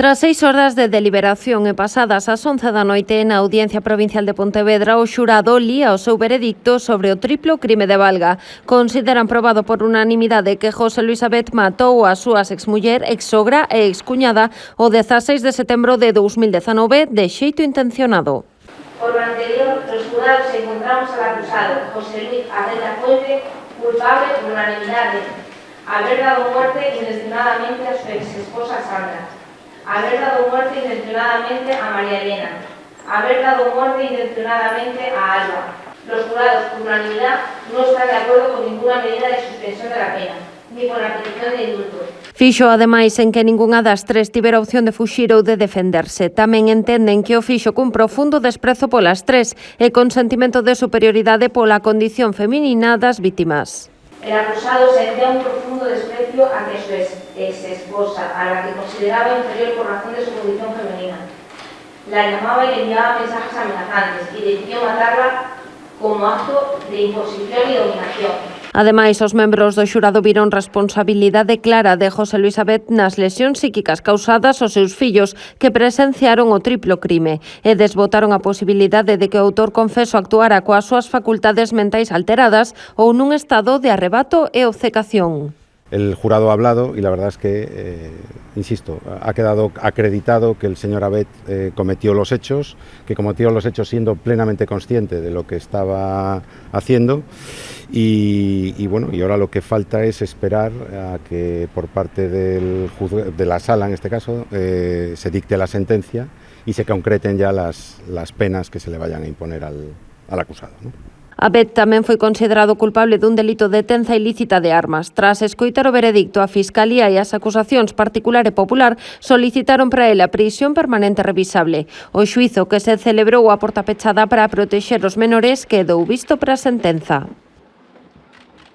Tras 6 horas de deliberación e pasadas as 11 da noite na Audiencia Provincial de Pontevedra, o xurado lía o seu veredicto sobre o triplo crime de Valga. Consideran probado por unanimidade que José Luis Abet matou a súa exmuller, exsogra e excuñada o 16 de setembro de 2019 de xeito intencionado. Por lo anterior, los jurados encontramos al acusado, José Luis Abet Acuete, culpable por unanimidade, haber dado muerte intencionadamente a su ex-esposa Sandra, haber dado muerte intencionadamente a María Elena, haber dado muerte intencionadamente a Alba. Los jurados, por unanimidad, no están de acuerdo con ninguna medida de suspensión de la pena, ni con la petición de indulto. Fixo, ademais, en que ningunha das tres tivera opción de fuxir ou de defenderse. Tamén entenden que o fixo cun profundo desprezo polas tres e con sentimento de superioridade pola condición feminina das vítimas. El acusado sentía un profundo desprecio hacia su ex-esposa, a la que consideraba inferior por razón de su condición femenina. La llamaba y le enviaba mensajes amenazantes y decidió matarla como acto de imposición y dominación. Ademais, os membros do xurado viron responsabilidade clara de José Luis Abet nas lesións psíquicas causadas aos seus fillos que presenciaron o triplo crime e desbotaron a posibilidade de que o autor confeso actuara coas súas facultades mentais alteradas ou nun estado de arrebato e obcecación. El jurado ha hablado y la verdad es que, insisto, ha quedado acreditado que el señor Abet cometió los hechos siendo plenamente consciente de lo que estaba haciendo y ahora lo que falta es esperar a que por parte de la sala, en este caso, se dicte la sentencia y se concreten ya las penas que se le vayan a imponer al acusado, ¿no? Abet tamén foi considerado culpable dun delito de tenza ilícita de armas. Tras escoitar o veredicto, a Fiscalía e as acusacións particular e popular solicitaron para ele a prisión permanente revisable. O xuízo que se celebrou a porta pechada para protexer os menores quedou visto para a sentenza.